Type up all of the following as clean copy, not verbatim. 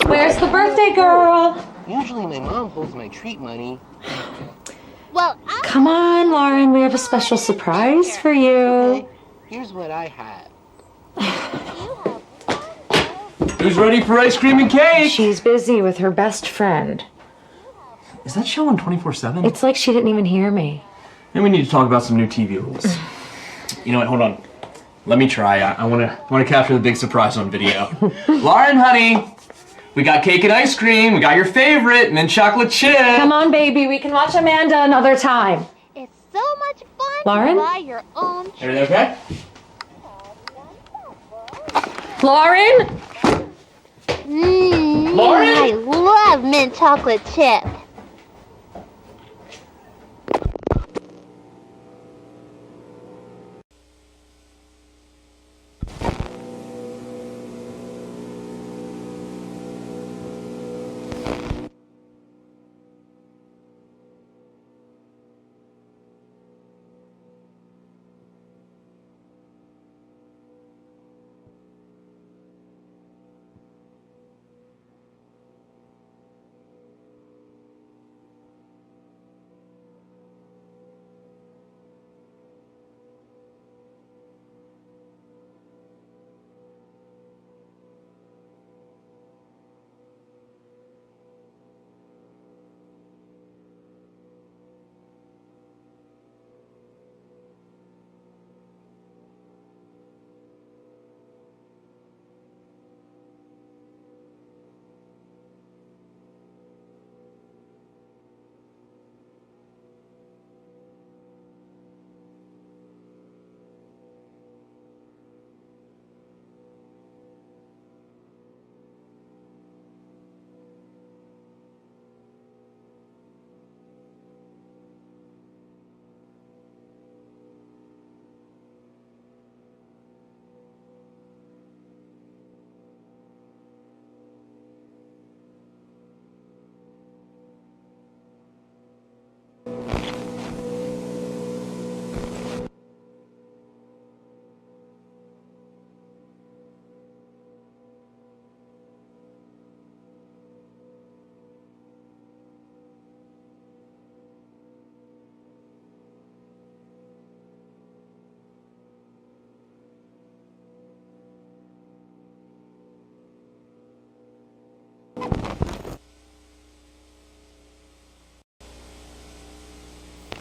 Where's the birthday girl? Usually my mom holds my treat money. Well, Come on, Lauren, we have a special surprise for you. Okay, here's what I have. Who's ready for ice cream and cake? She's busy with her best friend. Is that show on 24/7? It's like she didn't even hear me. And we need to talk about some new TV rules. You know what, hold on. Let me try. I wanna capture the big surprise on video. Lauren, honey, we got cake and ice cream, we got your favorite, mint chocolate chip. Come on, baby, we can watch Amanda another time. it's so much fun Lauren? to buy your own treat. Everything okay? Lauren? Lauren? I love mint chocolate chip.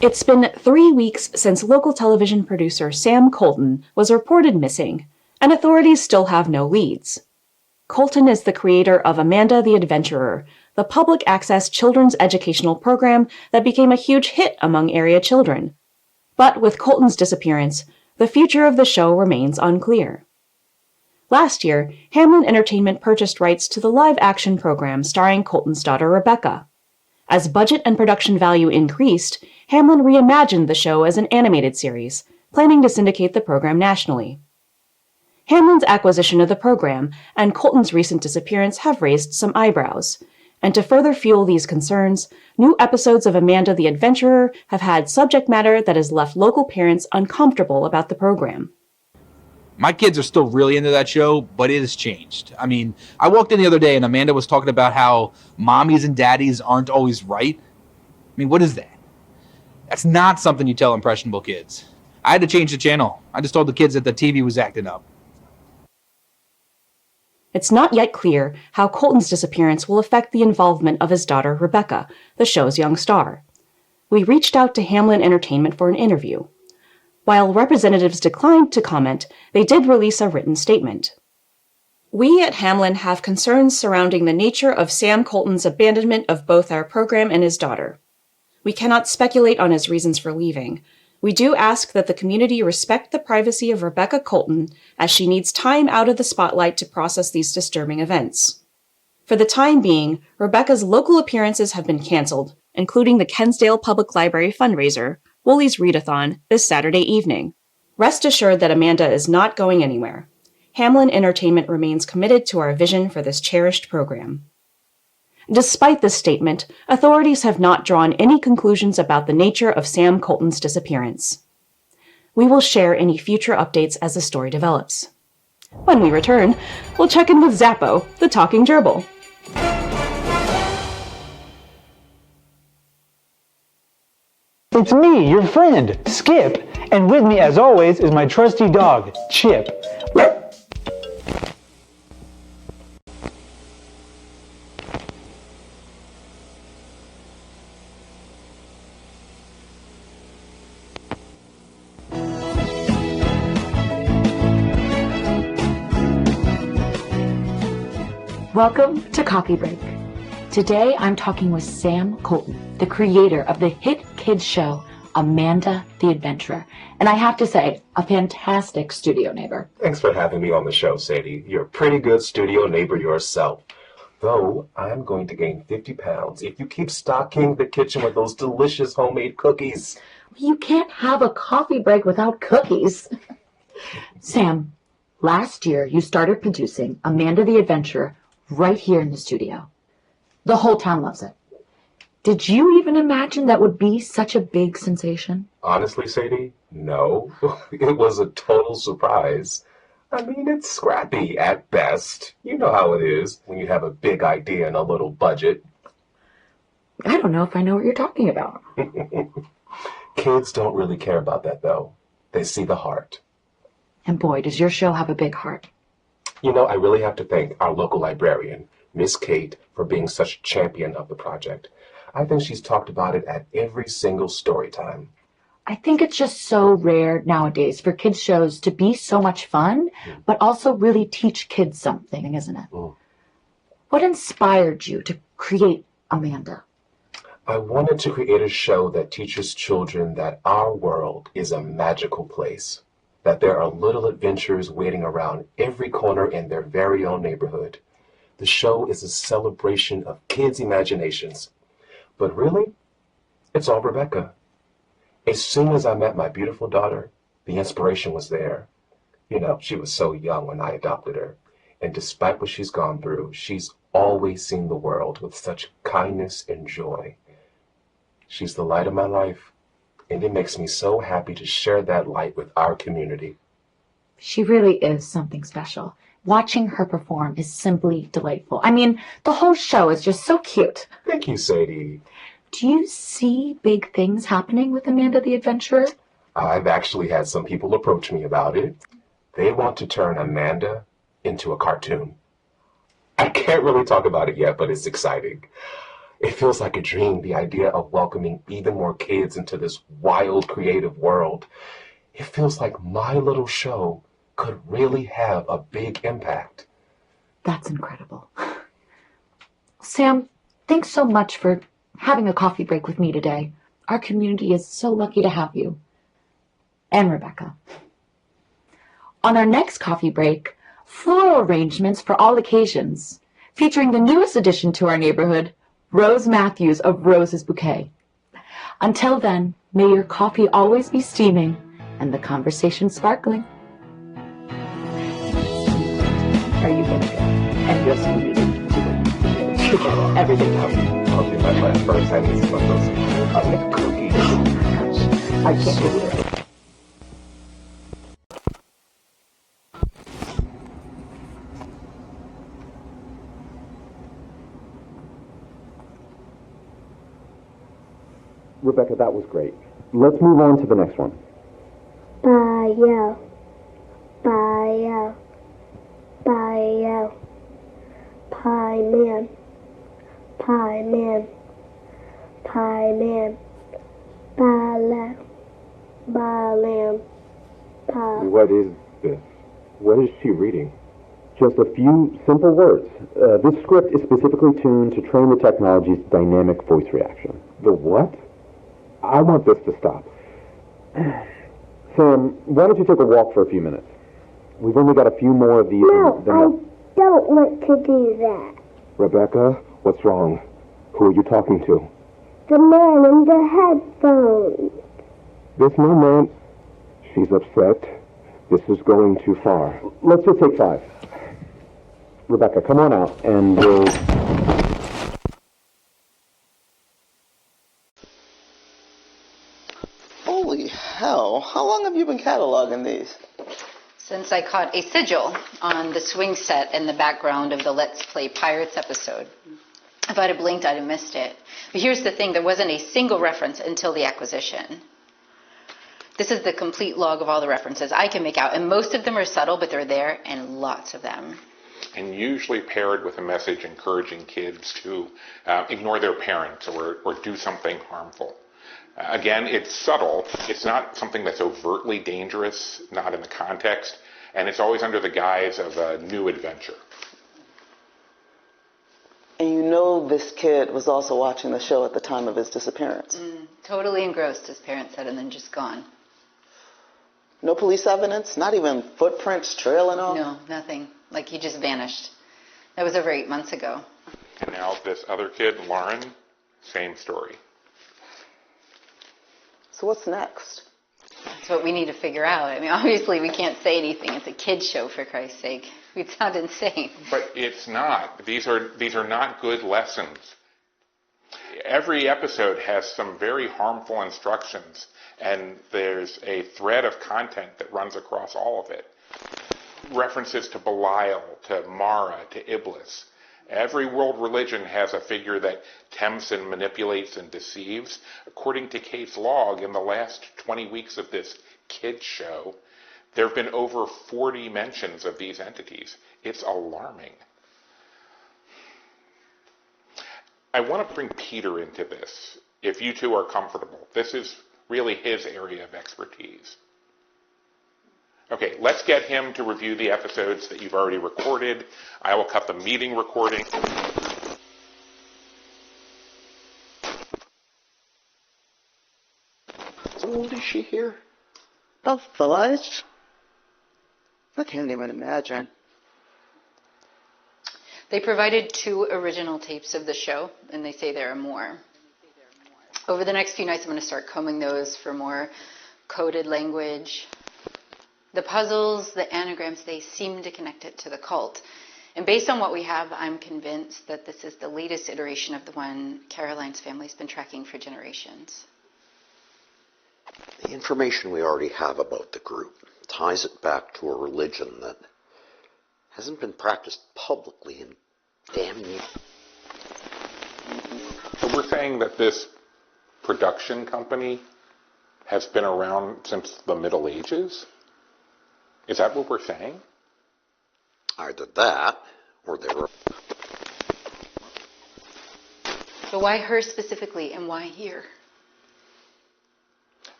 It's been 3 weeks since local television producer Sam Colton was reported missing, and authorities still have no leads. Colton is the creator of Amanda the Adventurer, the public access children's educational program that became a huge hit among area children. But with Colton's disappearance, the future of the show remains unclear. Last year, Hamlin Entertainment purchased rights to the live-action program starring Colton's daughter Rebecca. As budget and production value increased, Hamlin reimagined the show as an animated series, planning to syndicate the program nationally. Hamlin's acquisition of the program and Colton's recent disappearance have raised some eyebrows, and to further fuel these concerns, new episodes of Amanda the Adventurer have had subject matter that has left local parents uncomfortable about the program. My kids are still really into that show, but it has changed. I mean, I walked in the other day and Amanda was talking about how mommies and daddies aren't always right. I mean, what is that? That's not something you tell impressionable kids. I had to change the channel. I just told the kids that the TV was acting up. It's not yet clear how Colton's disappearance will affect the involvement of his daughter Rebecca, the show's young star. We reached out to Hamlin Entertainment for an interview. While representatives declined to comment, they did release a written statement. We at Hamlin have concerns surrounding the nature of Sam Colton's abandonment of both our program and his daughter. We cannot speculate on his reasons for leaving. We do ask that the community respect the privacy of Rebecca Colton, as she needs time out of the spotlight to process these disturbing events. For the time being, Rebecca's local appearances have been canceled, including the Kensdale Public Library fundraiser, Woolies Readathon, this Saturday evening. Rest assured that Amanda is not going anywhere. Hamlin Entertainment remains committed to our vision for this cherished program. Despite this statement, authorities have not drawn any conclusions about the nature of Sam Colton's disappearance. We will share any future updates as the story develops. When we return, we'll check in with Zappo, the talking gerbil. It's me, your friend, Skip. And with me, as always, is my trusty dog, Chip. Welcome to Coffee Break. Today I'm talking with Sam Colton, the creator of the hit kids show Amanda the Adventurer. And I have to say, a fantastic studio neighbor. Thanks for having me on the show, Sadie. You're a pretty good studio neighbor yourself. Though, I'm going to gain 50 pounds if you keep stocking the kitchen with those delicious homemade cookies. You can't have a coffee break without cookies. Sam, last year you started producing Amanda the Adventurer right here in the studio. The whole town loves it. Did you even imagine that would be such a big sensation? Honestly, Sadie, no. It was a total surprise. I mean, it's scrappy at best. You know how it is when you have a big idea and a little budget. I don't know if I know what you're talking about. Kids don't really care about that, though. They see the heart. And boy, does your show have a big heart. You know, I really have to thank our local librarian, Miss Kate, for being such a champion of the project. I think she's talked about it at every single story time. I think it's just so rare nowadays for kids' shows to be so much fun, but also really teach kids something, isn't it? What inspired you to create Amanda? I wanted to create a show that teaches children that our world is a magical place, that there are little adventures waiting around every corner in their very own neighborhood. The show is a celebration of kids' imaginations. But really, it's all Rebecca. As soon as I met my beautiful daughter, the inspiration was there. You know, she was so young when I adopted her. And despite what she's gone through, she's always seen the world with such kindness and joy. She's the light of my life, and it makes me so happy to share that light with our community. She really is something special. Watching her perform is simply delightful. I mean, the whole show is just so cute. Thank you, Sadie. Do you see big things happening with Amanda the Adventurer? I've actually had some people approach me about it. They want to turn Amanda into a cartoon. I can't really talk about it yet, but it's exciting. It feels like a dream, the idea of welcoming even more kids into this wild, creative world. It feels like my little show could really have a big impact. That's incredible. Sam, thanks so much for having a coffee break with me today. Our community is so lucky to have you. And Rebecca. On our next coffee break, floral arrangements for all occasions, featuring the newest addition to our neighborhood, Rose Matthews of Rose's Bouquet. Until then, may your coffee always be steaming and the conversation sparkling. Are you going to go? And you'll see everything else. I'll do my first. I need some of those cookies. I can't believe it. Rebecca, that was great. Let's move on to the next one. Bio. Bio. Bio. Pie man. Pie man. Pie man. Bala. Balam. Pie. What is this? What is she reading? Just a few simple words. This script is specifically tuned to train the technology's dynamic voice reaction. The what? I want this to stop. Sam, why don't you take a walk for a few minutes? We've only got a few more of these. No, I don't want to do that. Rebecca, what's wrong? Who are you talking to? The man in the headphones. This no man. She's upset. This is going too far. Let's just take 5. Rebecca, come on out, and we'll... Holy hell, how long have you been cataloging these? Since I caught a sigil on the swing set in the background of the Let's Play Pirates episode. If I'd have blinked, I'd have missed it. But here's the thing, there wasn't a single reference until the acquisition. This is the complete log of all the references I can make out, and most of them are subtle, but they're there, and lots of them. And usually paired with a message encouraging kids to ignore their parents or do something harmful. Again, it's subtle. It's not something that's overtly dangerous, not in the context, and it's always under the guise of a new adventure. And you know this kid was also watching the show at the time of his disappearance. Totally engrossed, his parents said, and then just gone. No police evidence? Not even footprints trailing off? No, nothing. Like he just vanished. That was over 8 months ago. And now this other kid, Lauren, same story. So what's next? That's what we need to figure out. I mean, obviously we can't say anything. It's a kid's show, for Christ's sake. We'd sound insane. But it's not. These are not good lessons. Every episode has some very harmful instructions, and there's a thread of content that runs across all of it. References to Belial, to Mara, to Iblis. Every world religion has a figure that tempts and manipulates and deceives. According to Kate's log, in the last 20 weeks of this kids show, there have been over 40 mentions of these entities. It's alarming. I want to bring Peter into this, if you two are comfortable. This is really his area of expertise. Okay, let's get him to review the episodes that you've already recorded. I will cut the meeting recording. How old is she here? About 5? I can't even imagine. They provided 2 original tapes of the show, and they say there are more. Over the next few nights, I'm going to start combing those for more coded language. The puzzles, the anagrams, they seem to connect it to the cult. And based on what we have, I'm convinced that this is the latest iteration of the one Caroline's family's been tracking for generations. The information we already have about the group ties it back to a religion that hasn't been practiced publicly in damn years. So we're saying that this production company has been around since the Middle Ages? Is that what we're saying? Either that, or they were... But why her specifically, and why here?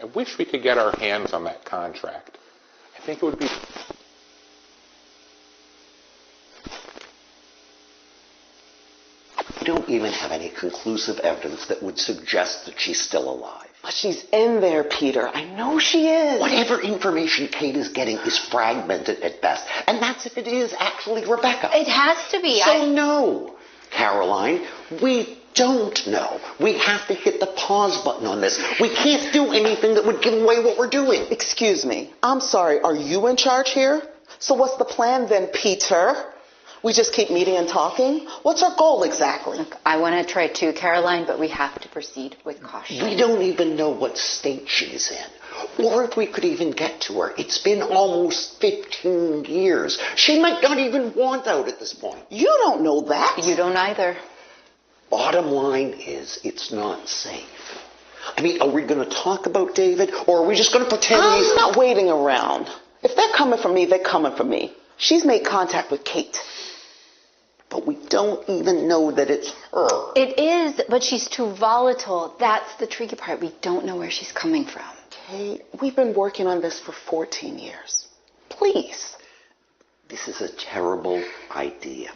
I wish we could get our hands on that contract. I think it would be... We don't even have any conclusive evidence that would suggest that she's still alive. But she's in there, Peter. I know she is. Whatever information Kate is getting is fragmented at best. And that's if it is actually Rebecca. It has to be. So no, Caroline, we don't know. We have to hit the pause button on this. We can't do anything that would give away what we're doing. Excuse me. I'm sorry. Are you in charge here? So what's the plan then, Peter? We just keep meeting and talking? What's our goal exactly? Look, I want to try too, Caroline, but we have to proceed with caution. We don't even know what state she's in, or if we could even get to her. It's been almost 15 years. She might not even want out at this point. You don't know that. You don't either. Bottom line is, it's not safe. I mean, are we going to talk about David, or are we just going to pretend he's... I'm not waiting around. If they're coming for me, they're coming for me. She's made contact with Kate. But we don't even know that it's her. It is, but she's too volatile. That's the tricky part. We don't know where she's coming from. Kate, we've been working on this for 14 years. Please. This is a terrible idea.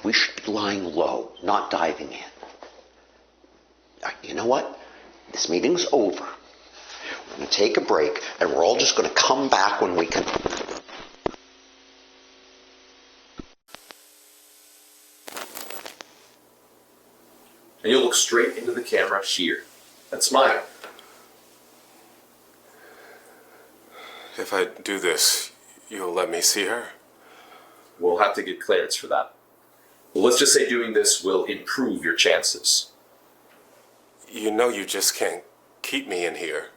We should be lying low, not diving in. You know what? This meeting's over. We're going to take a break, and we're all just going to come back when we can. And you'll look straight into the camera here and smile. If I do this, you'll let me see her? We'll have to get clearance for that. Well, let's just say doing this will improve your chances. You know you just can't keep me in here.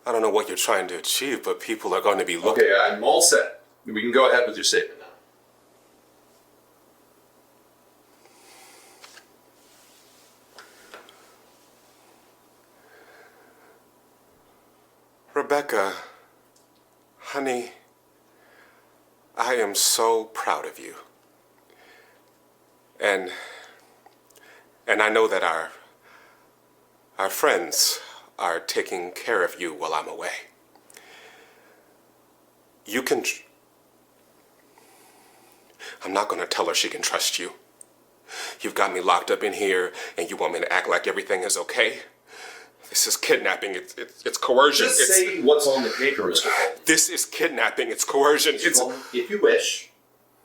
I don't know what you're trying to achieve, but people are going to be looking... Okay, I'm all set. We can go ahead with your statement now. Rebecca, honey, I am so proud of you. And I know that our friends are taking care of you while I'm away. You can... I'm not going to tell her she can trust you. You've got me locked up in here, and you want me to act like everything is okay? This is kidnapping. It's coercion. Just say what's on the paper, Mr. Cole. This is kidnapping. It's coercion. Mr. Cole, if you wish,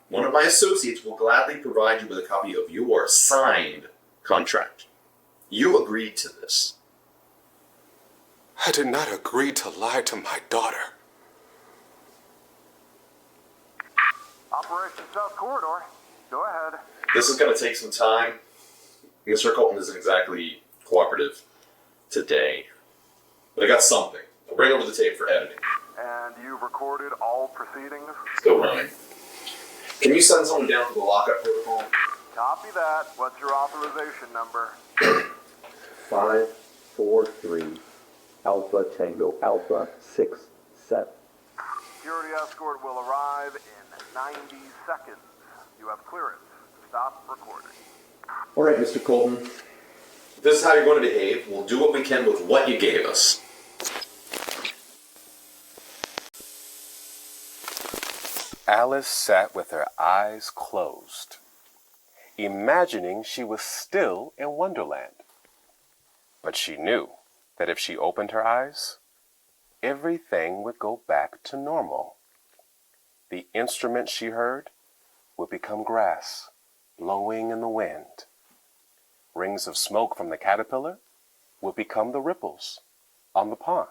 one of my associates will gladly provide you with a copy of your signed contract. You agreed to this. I did not agree to lie to my daughter. Operation South Corridor. Go ahead. This is going to take some time. Mr. Colton isn't exactly cooperative today. But I got something. I'll bring over the tape for editing. And you've recorded all proceedings? Still running. Can you send someone down to the lockup protocol? Copy that. What's your authorization number? 543 Alpha Tango Alpha 6 7. Security escort will arrive in 90 seconds. You have clearance. Stop recording. All right, Mr. Colton. If this is how you're going to behave, we'll do what we can with what you gave us. Alice sat with her eyes closed, imagining she was still in Wonderland. But she knew that if she opened her eyes, everything would go back to normal. The instrument she heard would become grass blowing in the wind. Rings of smoke from the caterpillar would become the ripples on the pond.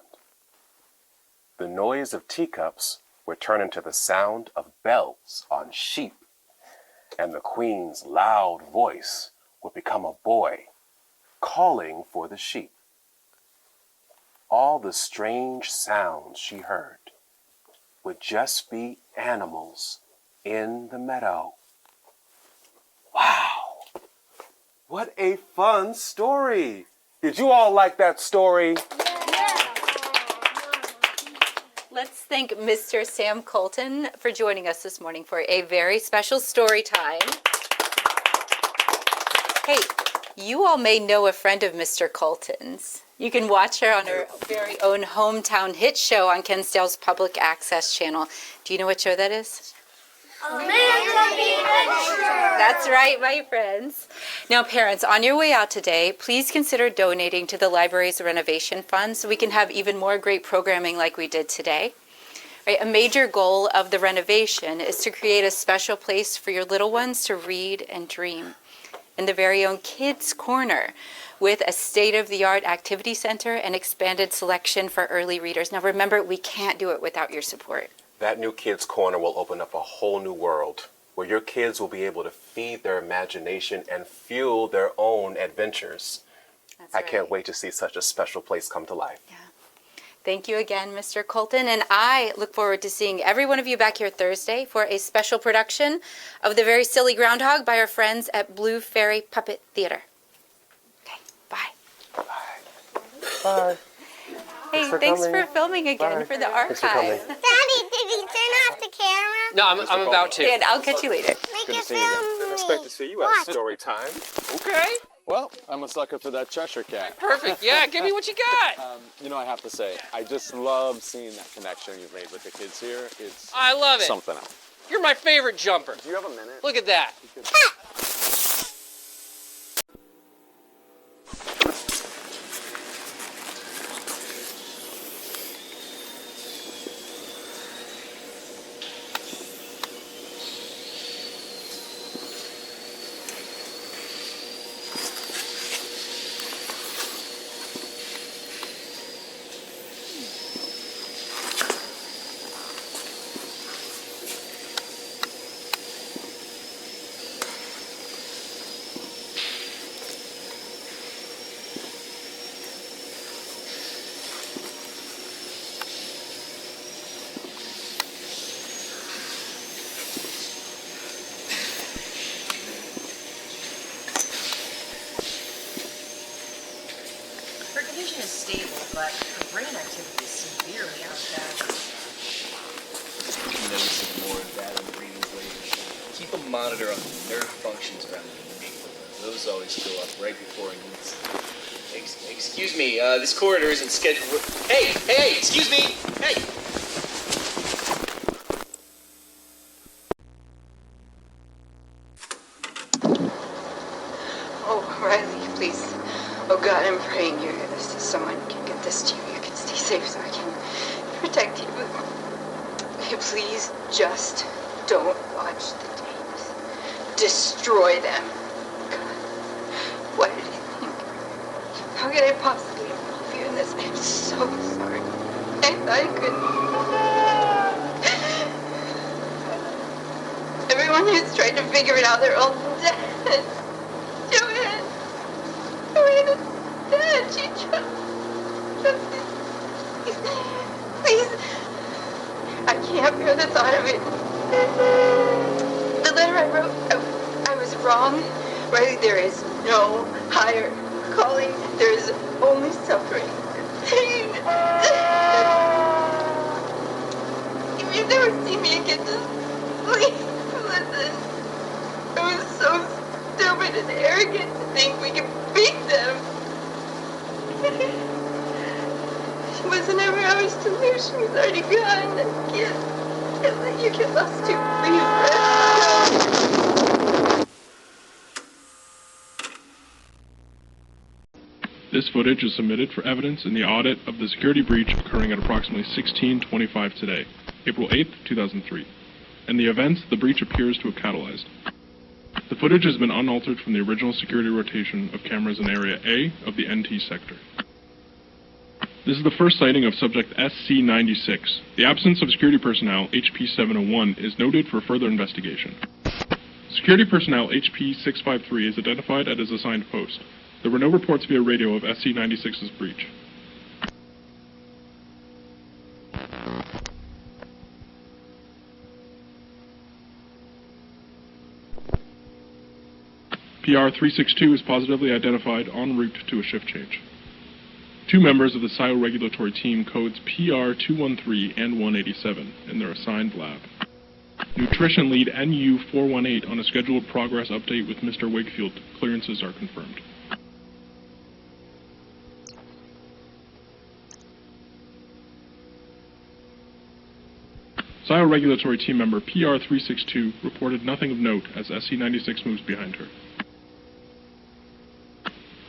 The noise of teacups would turn into the sound of bells on sheep, and the queen's loud voice would become a boy calling for the sheep. All the strange sounds she heard would just be animals in the meadow. Wow! What a fun story! Did you all like that story? Let's thank Mr. Sam Colton for joining us this morning for a very special story time. Hey, you all may know a friend of Mr. Colton's. You can watch her on her very own hometown hit show on Kensdale's public access channel. Do you know what show that is? That's right, my friends. Now, parents, on your way out today, please consider donating to the library's renovation fund so we can have even more great programming like we did today. Right, a major goal of the renovation is to create a special place for your little ones to read and dream. In the very own Kids Corner, with a state-of-the-art activity center and expanded selection for early readers. Now, remember, we can't do it without your support. That new Kids Corner will open up a whole new world where your kids will be able to feed their imagination and fuel their own adventures. I can't wait to see such a special place come to life. Yeah. Thank you again, Mr. Colton, and I look forward to seeing every one of you back here Thursday for a special production of The Very Silly Groundhog by our friends at Blue Fairy Puppet Theater. Okay, bye. Bye. Hey, thanks for filming again for the archive. Daddy, did you turn off the camera? No, I'm about to. Dan, I'll catch you later. Make it film me. Didn't expect to see you at story time. Okay. Well, I'm a sucker for that Cheshire Cat. Perfect. Yeah, give me what you got. You know, I have to say, I just love seeing that connection you've made with the kids here. It's I love it. Something else. You're my favorite jumper. Do you have a minute? Look at that. Her condition is stable, but her brain activity is severely Noticing more of that in the readings later. Keep a monitor on the nerve functions around the amygdala. Those always go up right before a needs. Excuse me, this corridor isn't scheduled. Hey, excuse me! Hey! Oh, Riley, please. Oh, God, I'm praying you hear this. Someone can get this to you. You can stay safe so I can protect you. Please just don't watch the tapes. Destroy them. God, what did you think? How could I possibly involve you in this? I'm so sorry. I thought I couldn't. Everyone who's tried to figure it out, they're all dead. Joanne is dead. She just please. I can't bear the thought of it. The letter I wrote, I was wrong. Riley, there is no higher calling. There is only suffering. Pain. If you've never seen me again, just please listen. I was so stupid and arrogant to think we could beat them. She wasn't ever ours to lose. She was already gone. I can't let you get lost too. Please let us go. This footage is submitted for evidence in the audit of the security breach occurring at approximately 16:25 today, April 8, 2003, and the events the breach appears to have catalyzed. The footage has been unaltered from the original security rotation of cameras in Area A of the NT sector. This is the first sighting of subject SC-96. The absence of security personnel, HP-701, is noted for further investigation. Security personnel HP-653 is identified at his assigned post. There were no reports via radio of SC-96's breach. PR-362 is positively identified en route to a shift change. Two members of the SIO regulatory team codes PR-213 and 187 in their assigned lab. Nutrition lead NU-418 on a scheduled progress update with Mr. Wakefield. Clearances are confirmed. SIO regulatory team member PR-362 reported nothing of note as SC-96 moves behind her.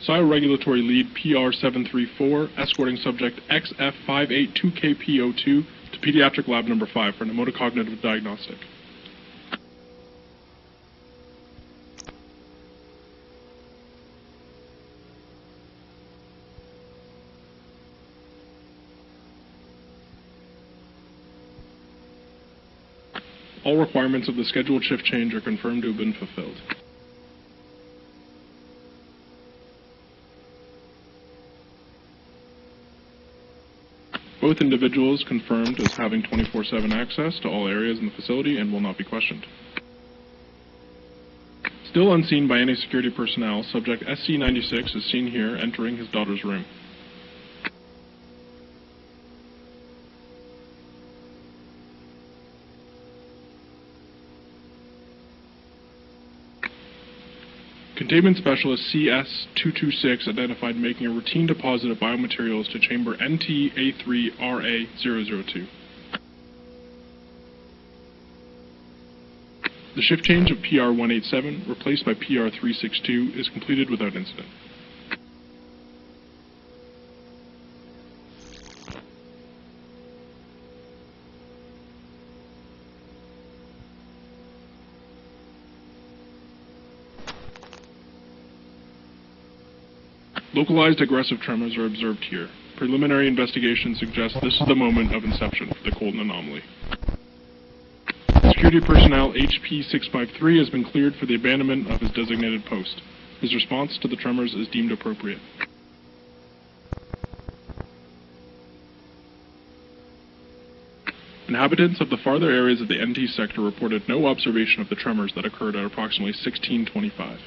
SIO regulatory lead PR-734 escorting subject XF582KP02 to pediatric lab number 5 for mnemotocognitive diagnostic. All requirements of the scheduled shift change are confirmed to have been fulfilled. Both individuals confirmed as having 24/7 access to all areas in the facility and will not be questioned. Still unseen by any security personnel, subject SC-96 is seen here entering his daughter's room. Containment Specialist CS-226 identified making a routine deposit of biomaterials to chamber NT-A3RA-002. The shift change of PR-187, replaced by PR-362, is completed without incident. Localized aggressive tremors are observed here. Preliminary investigation suggests this is the moment of inception for the Colton anomaly. Security personnel HP-653 has been cleared for the abandonment of his designated post. His response to the tremors is deemed appropriate. Inhabitants of the farther areas of the NT sector reported no observation of the tremors that occurred at approximately 16:25.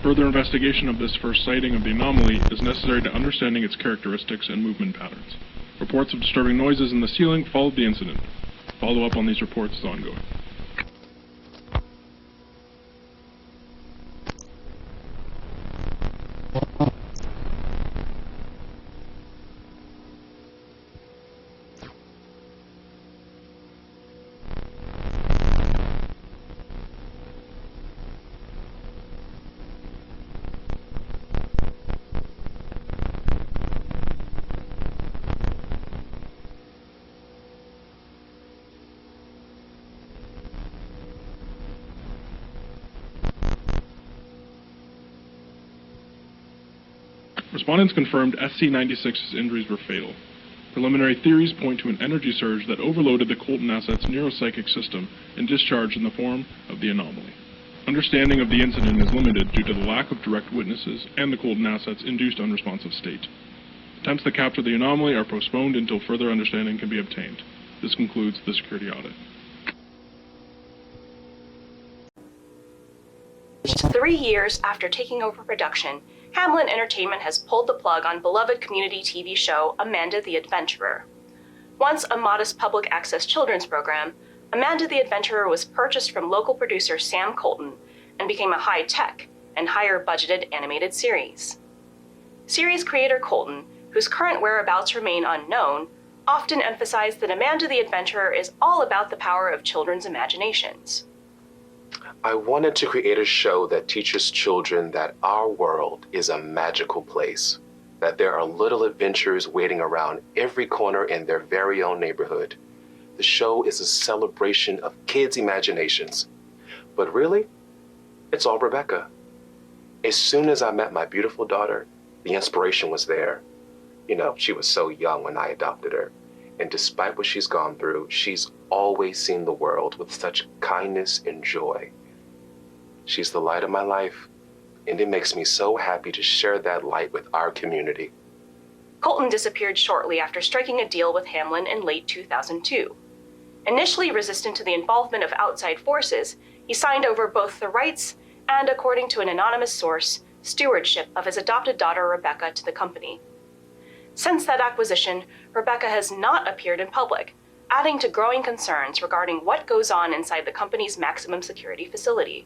Further investigation of this first sighting of the anomaly is necessary to understanding its characteristics and movement patterns. Reports of disturbing noises in the ceiling followed the incident. Follow-up on these reports is ongoing. Respondents confirmed SC-96's injuries were fatal. Preliminary theories point to an energy surge that overloaded the Colton asset's neuropsychic system and discharged in the form of the anomaly. Understanding of the incident is limited due to the lack of direct witnesses and the Colton asset's induced unresponsive state. Attempts to capture the anomaly are postponed until further understanding can be obtained. This concludes the security audit. 3 years after taking over production, Hamlin Entertainment has pulled the plug on beloved community TV show Amanda the Adventurer. Once a modest public access children's program, Amanda the Adventurer was purchased from local producer Sam Colton and became a high-tech and higher-budgeted animated series. Series creator Colton, whose current whereabouts remain unknown, often emphasized that Amanda the Adventurer is all about the power of children's imaginations. I wanted to create a show that teaches children that our world is a magical place, that there are little adventures waiting around every corner in their very own neighborhood. The show is a celebration of kids' imaginations. But really, it's all Rebecca. As soon as I met my beautiful daughter, the inspiration was there. You know, she was so young when I adopted her. And despite what she's gone through, she's always seen the world with such kindness and joy. She's the light of my life, and it makes me so happy to share that light with our community. Colton disappeared shortly after striking a deal with Hamlin in late 2002. Initially resistant to the involvement of outside forces, he signed over both the rights and, according to an anonymous source, stewardship of his adopted daughter Rebecca to the company. Since that acquisition, Rebecca has not appeared in public, adding to growing concerns regarding what goes on inside the company's maximum security facility.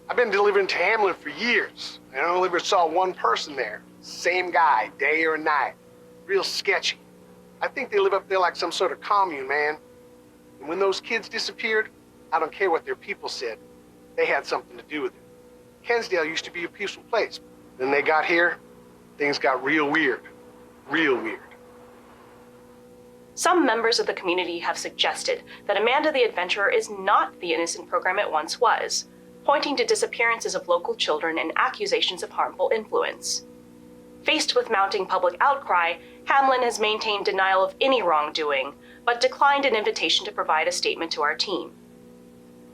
I've been delivering to Hamlin for years. I only ever saw one person there. Same guy, day or night. Real sketchy. I think they live up there like some sort of commune, man. And when those kids disappeared, I don't care what their people said. They had something to do with it. Kensdale used to be a peaceful place. Then they got here, things got real weird. Real weird. Some members of the community have suggested that Amanda the Adventurer is not the innocent program it once was, pointing to disappearances of local children and accusations of harmful influence. Faced with mounting public outcry, Hamlin has maintained denial of any wrongdoing, but declined an invitation to provide a statement to our team.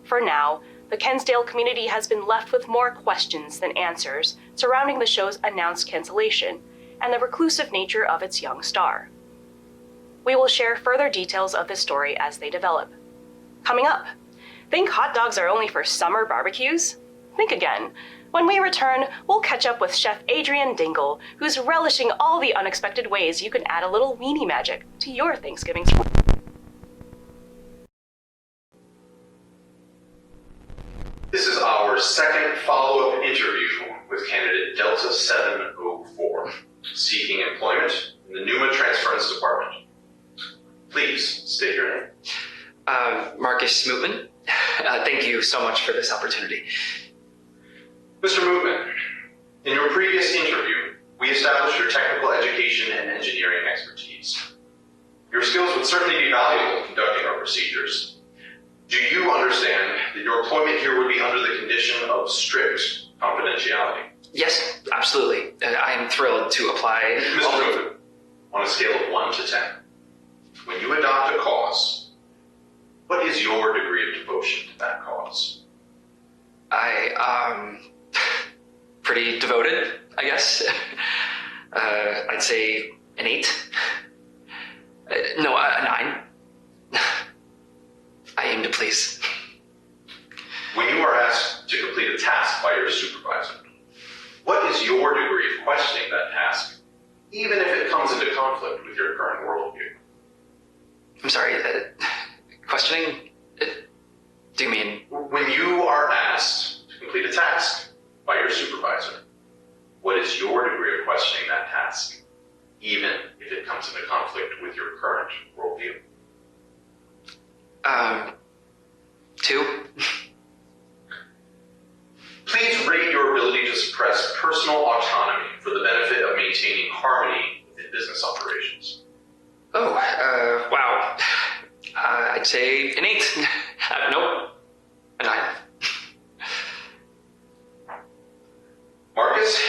For now, the Kensdale community has been left with more questions than answers surrounding the show's announced cancellation and the reclusive nature of its young star. We will share further details of this story as they develop. Coming up, think hot dogs are only for summer barbecues? Think again. When we return, we'll catch up with Chef Adrian Dingle, who's relishing all the unexpected ways you can add a little weenie magic to your Thanksgiving. This is our second follow-up interview with candidate Delta 704, seeking employment in the Numa Transference Department. Please state your name. Marcus Smootman. Thank you so much for this opportunity. Mr. Mootman, in your previous interview, we established your technical education and engineering expertise. Your skills would certainly be valuable in conducting our procedures. Do you understand that your employment here would be under the condition of strict confidentiality? Yes, absolutely. I am thrilled to apply. Mr. Mootman, on a scale of 1 to 10, when you adopt a cause, what is your degree of devotion to that cause? Pretty devoted, I guess. I'd say an 8. No, a 9. I aim to please. When you are asked to complete a task by your supervisor, sorry, questioning? Do you mean? When you are asked to complete a task by your supervisor, what is your degree of questioning that task, even if it comes into conflict with your current worldview? 2. Please rate your ability to suppress personal autonomy for the benefit of maintaining harmony within business operations. Oh, wow. I'd say an 8. Nope, a 9. Marcus,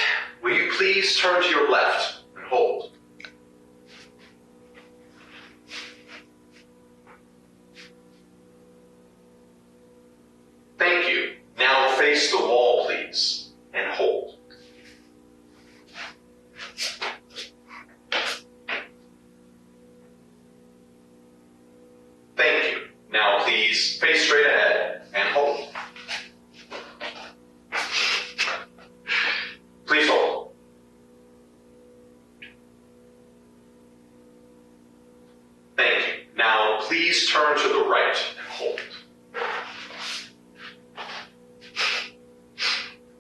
will you please turn to your left and hold? Thank you. Now face the wall, please, and hold. Thank you. Now please face straight ahead and hold. Please hold. Thank you. Now please turn to the right and hold.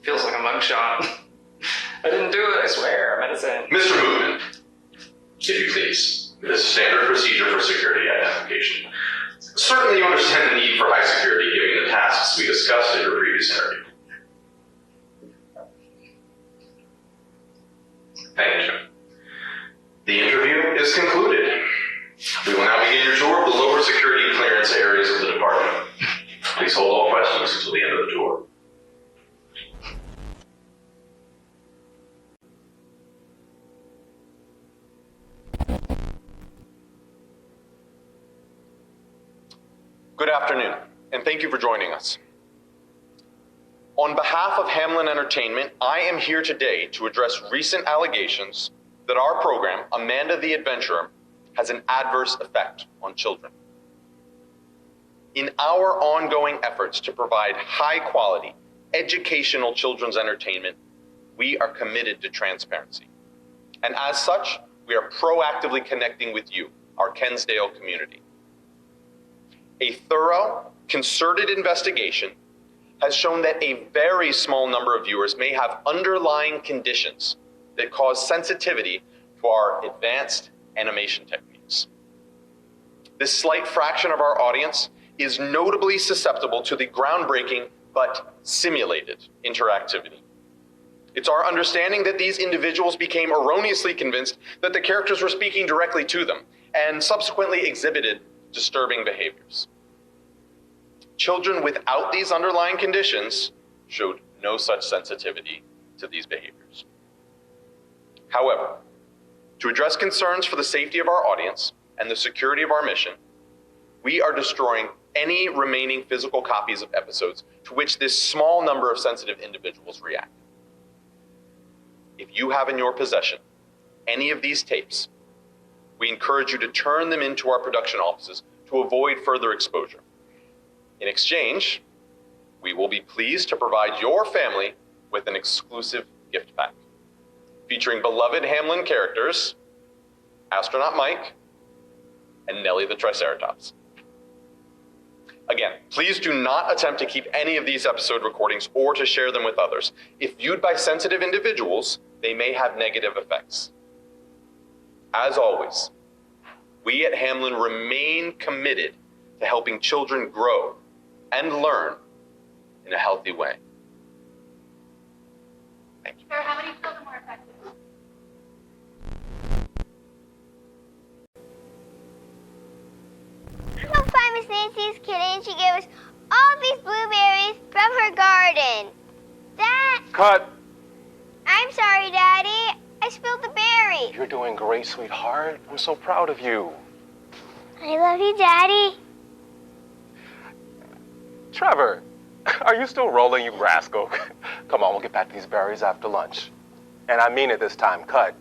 Feels like a mugshot. I didn't do it, I swear. I'm innocent. Mr. Movement, if you please, this is standard procedure for security identification. Certainly you understand the need for high security given the tasks we discussed in your previous interview. Thank you. The interview is concluded. We will now begin your tour of the lower security clearance areas of the department. Please hold all questions until the end of the tour. Good afternoon, and thank you for joining us. On behalf of Hamlin Entertainment, I am here today to address recent allegations that our program, Amanda the Adventurer, has an adverse effect on children. In our ongoing efforts to provide high-quality, educational children's entertainment, we are committed to transparency. And as such, we are proactively connecting with you, our Kensdale community. A thorough, concerted investigation has shown that a very small number of viewers may have underlying conditions that cause sensitivity to our advanced animation techniques. This slight fraction of our audience is notably susceptible to the groundbreaking but simulated interactivity. It's our understanding that these individuals became erroneously convinced that the characters were speaking directly to them and subsequently exhibited disturbing behaviors. Children without these underlying conditions showed no such sensitivity to these behaviors. However, to address concerns for the safety of our audience and the security of our mission, we are destroying any remaining physical copies of episodes to which this small number of sensitive individuals react. If you have in your possession any of these tapes, we encourage you to turn them into our production offices to avoid further exposure. In exchange, we will be pleased to provide your family with an exclusive gift pack featuring beloved Hamlin characters, Astronaut Mike, and Nellie the Triceratops. Again, please do not attempt to keep any of these episode recordings or to share them with others. If viewed by sensitive individuals, they may have negative effects. As always, we at Hamlin remain committed to helping children grow and learn in a healthy way. Thank you. Sir, how many children were affected? I'm gonna find Miss Nancy's kitty and she gave us all these blueberries from her garden. Cut! I'm sorry, Daddy. I spilled the berry. You're doing great, sweetheart. I'm so proud of you. I love you, Daddy. Trevor, are you still rolling, you rascal? Come on, we'll get back to these berries after lunch. And I mean it this time, Cut.